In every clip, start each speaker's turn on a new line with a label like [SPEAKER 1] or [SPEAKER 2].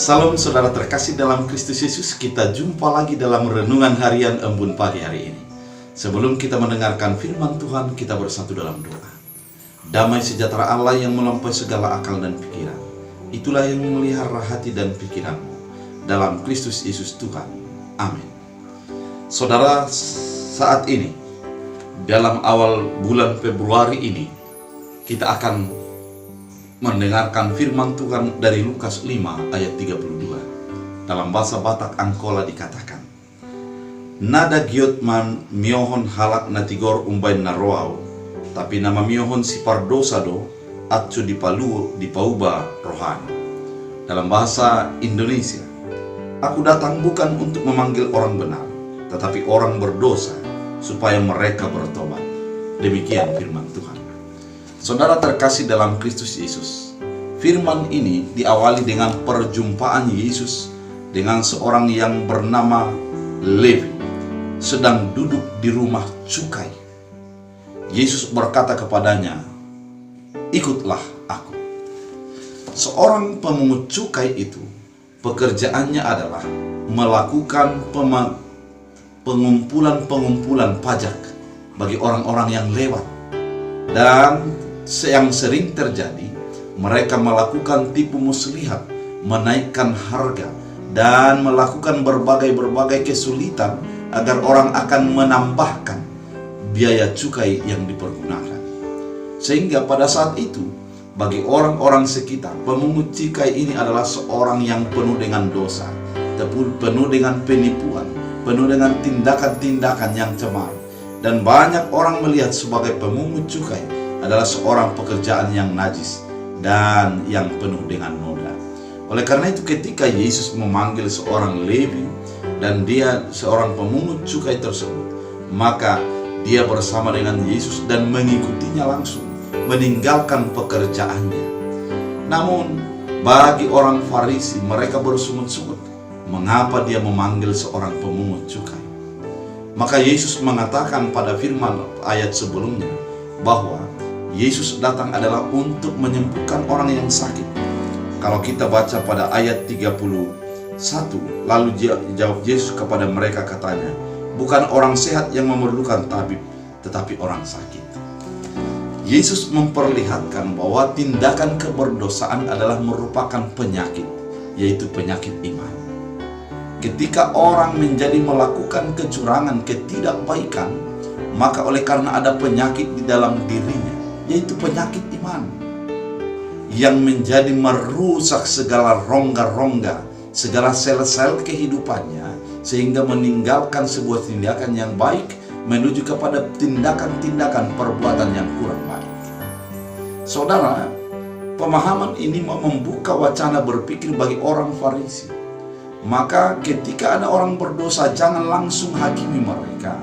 [SPEAKER 1] Salam saudara terkasih dalam Kristus Yesus, kita jumpa lagi dalam renungan harian Embun pagi hari ini. Sebelum kita mendengarkan firman Tuhan, kita bersatu dalam doa. Damai sejahtera Allah yang melampaui segala akal dan pikiran, itulah yang memelihara hati dan pikiranmu dalam Kristus Yesus Tuhan. Amin. Saudara, saat ini dalam awal bulan Februari ini kita akan mendengarkan firman Tuhan dari Lukas 5 ayat 32. Dalam bahasa Batak Angkola dikatakan, Nada giot man miohon halak natigor umbain naroau, tapi nama miohon si pardosa do atcu dipalu dipauba rohani. Dalam bahasa Indonesia, aku datang bukan untuk memanggil orang benar, tetapi orang berdosa supaya mereka bertobat. Demikian firman Tuhan. Saudara terkasih dalam Kristus Yesus, firman ini diawali dengan perjumpaan Yesus dengan seorang yang bernama Levi, sedang duduk di rumah cukai. Yesus berkata kepadanya, "Ikutlah aku." Seorang pemungut cukai itu, pekerjaannya adalah melakukan pengumpulan pajak bagi orang-orang yang lewat. Dan yang sering terjadi, mereka melakukan tipu muslihat, menaikkan harga, dan melakukan berbagai kesulitan agar orang akan menambahkan biaya cukai yang dipergunakan. Sehingga pada saat itu, bagi orang-orang sekitar, pemungut cukai ini adalah seorang yang penuh dengan dosa, penuh dengan penipuan, penuh dengan tindakan-tindakan yang cemar. Dan banyak orang melihat sebagai pemungut cukai adalah seorang pekerjaan yang najis dan yang penuh dengan noda. Oleh karena itu, ketika Yesus memanggil seorang Levi dan dia seorang pemungut cukai tersebut, maka dia bersama dengan Yesus dan mengikutinya langsung, meninggalkan pekerjaannya. Namun bagi orang Farisi, mereka bersungut-sungut mengapa dia memanggil seorang pemungut cukai. Maka Yesus mengatakan pada firman ayat sebelumnya bahwa Yesus datang adalah untuk menyembuhkan orang yang sakit. Kalau kita baca pada ayat 31, lalu jawab Yesus kepada mereka katanya, "Bukan orang sehat yang memerlukan tabib, tetapi orang sakit." Yesus memperlihatkan bahwa tindakan keberdosaan adalah merupakan penyakit, yaitu penyakit iman. Ketika orang menjadi melakukan kecurangan, ketidakbaikan, maka oleh karena ada penyakit di dalam dirinya, yaitu penyakit iman, yang menjadi merusak segala rongga-rongga, segala sel-sel kehidupannya, sehingga meninggalkan sebuah tindakan yang baik menuju kepada tindakan-tindakan perbuatan yang kurang baik. Saudara, pemahaman ini membuka wacana berpikir bagi orang Farisi. Maka ketika ada orang berdosa, jangan langsung hakimi mereka,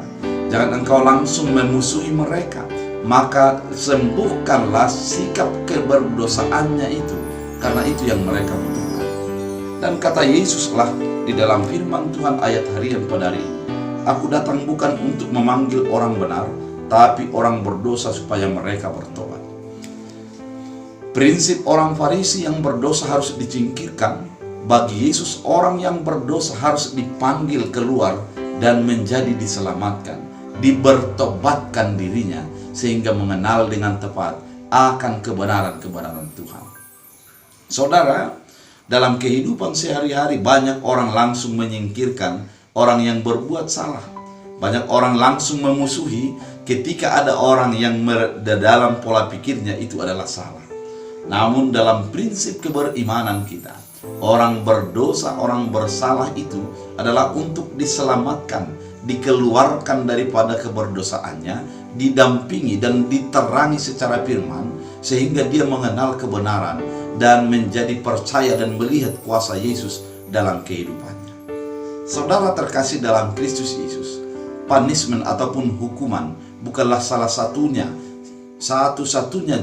[SPEAKER 1] jangan engkau langsung memusuhi mereka, maka sembuhkanlah sikap keberdosaannya itu, karena itu yang mereka butuhkan. Dan kata Yesuslah di dalam firman Tuhan ayat harian pada hari ini, "Aku datang bukan untuk memanggil orang benar, tapi orang berdosa supaya mereka bertobat." Prinsip orang Farisi yang berdosa harus disingkirkan. Bagi Yesus, orang yang berdosa harus dipanggil keluar dan menjadi diselamatkan, dibertobatkan dirinya, sehingga mengenal dengan tepat akan kebenaran-kebenaran Tuhan. Saudara, dalam kehidupan sehari-hari banyak orang langsung menyingkirkan orang yang berbuat salah. Banyak orang langsung memusuhi ketika ada orang yang dalam pola pikirnya itu adalah salah. Namun dalam prinsip kebereimanan kita, orang berdosa, orang bersalah itu adalah untuk diselamatkan, dikeluarkan daripada keberdosaannya, didampingi dan diterangi secara firman, sehingga dia mengenal kebenaran dan menjadi percaya dan melihat kuasa Yesus dalam kehidupannya. Saudara terkasih dalam Kristus Yesus, punishment ataupun hukuman bukanlah satu-satunya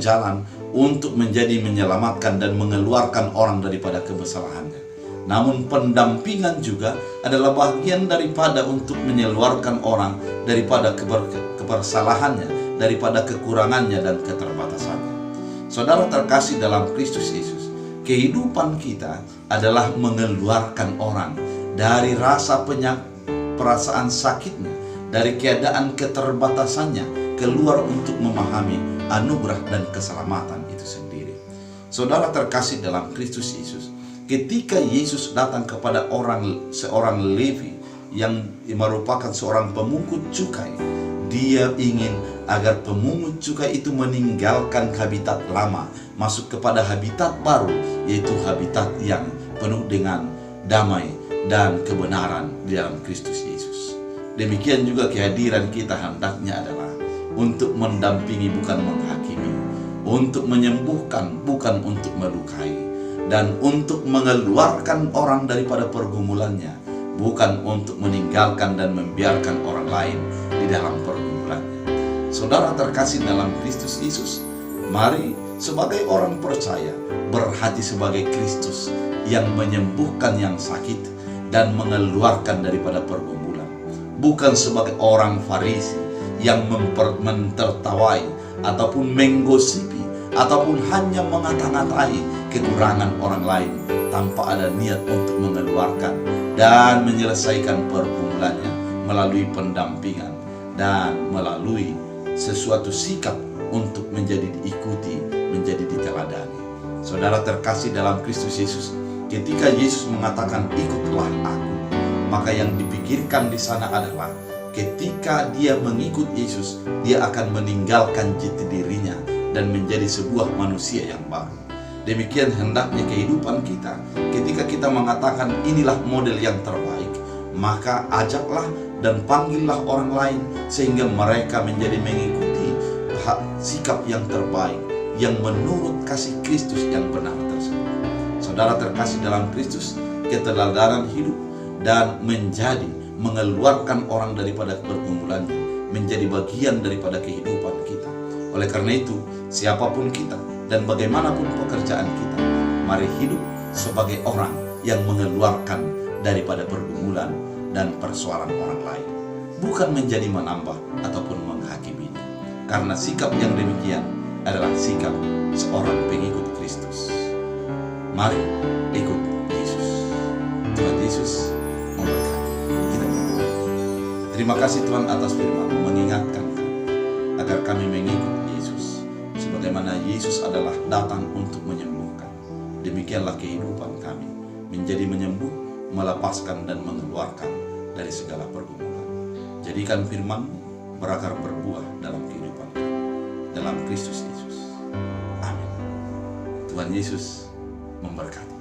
[SPEAKER 1] jalan untuk menjadi menyelamatkan dan mengeluarkan orang daripada kesalahannya. Namun pendampingan juga adalah bagian daripada untuk mengeluarkan orang daripada kesalahannya, daripada kekurangannya dan keterbatasannya. Saudara terkasih dalam Kristus Yesus, kehidupan kita adalah mengeluarkan orang dari rasa perasaan sakitnya, dari keadaan keterbatasannya, keluar untuk memahami anugerah dan keselamatan itu sendiri. Saudara terkasih dalam Kristus Yesus, ketika Yesus datang kepada seorang Levi yang merupakan seorang pemungut cukai, dia ingin agar pemungut cukai itu meninggalkan habitat lama, masuk kepada habitat baru, yaitu habitat yang penuh dengan damai dan kebenaran di dalam Kristus Yesus. Demikian juga kehadiran kita hendaknya adalah untuk mendampingi bukan menghakimi, untuk menyembuhkan bukan untuk melukai, dan untuk mengeluarkan orang daripada pergumulannya, bukan untuk meninggalkan dan membiarkan orang lain di dalam pergumulannya. Saudara terkasih dalam Kristus Yesus, mari sebagai orang percaya berhati sebagai Kristus yang menyembuhkan yang sakit dan mengeluarkan daripada pergumulan, bukan sebagai orang Farisi yang mentertawai ataupun menggosipi ataupun hanya mengata-ngatai kekurangan orang lain tanpa ada niat untuk mengeluarkan dan menyelesaikan pergumulannya melalui pendampingan dan melalui sesuatu sikap untuk menjadi diikuti, menjadi diteladani. Saudara terkasih dalam Kristus Yesus, ketika Yesus mengatakan ikutlah aku, maka yang dipikirkan di sana adalah ketika dia mengikut Yesus, dia akan meninggalkan jati dirinya dan menjadi sebuah manusia yang baru. Demikian hendaknya kehidupan kita. Ketika kita mengatakan inilah model yang terbaik, maka ajaklah dan panggillah orang lain sehingga mereka menjadi mengikuti sikap yang terbaik yang menurut kasih Kristus yang benar tersebut. Saudara terkasih dalam Kristus, keteladanan hidup dan mengeluarkan orang daripada pergumulannya menjadi bagian daripada kehidupan kita. Oleh karena itu, siapapun kita dan bagaimanapun pekerjaan kita, mari hidup sebagai orang yang mengeluarkan daripada pergumulan dan persoalan orang lain, bukan menjadi menambah ataupun menghakiminya. Karena sikap yang demikian adalah sikap seorang pengikut Kristus. Mari ikut Yesus. Tuhan Yesus memberkati kita. Terima kasih Tuhan atas firman mengingatkan kami agar kami mengikut Yesus. Sebagaimana Yesus adalah datang untuk menyembuhkan, demikianlah kehidupan kami menjadi menyembuh, melepaskan dan mengeluarkan dari segala pergumulan. Jadikan firman-Mu berakar berbuah dalam kehidupan kami, dalam Kristus Yesus. Amin. Tuhan Yesus memberkati.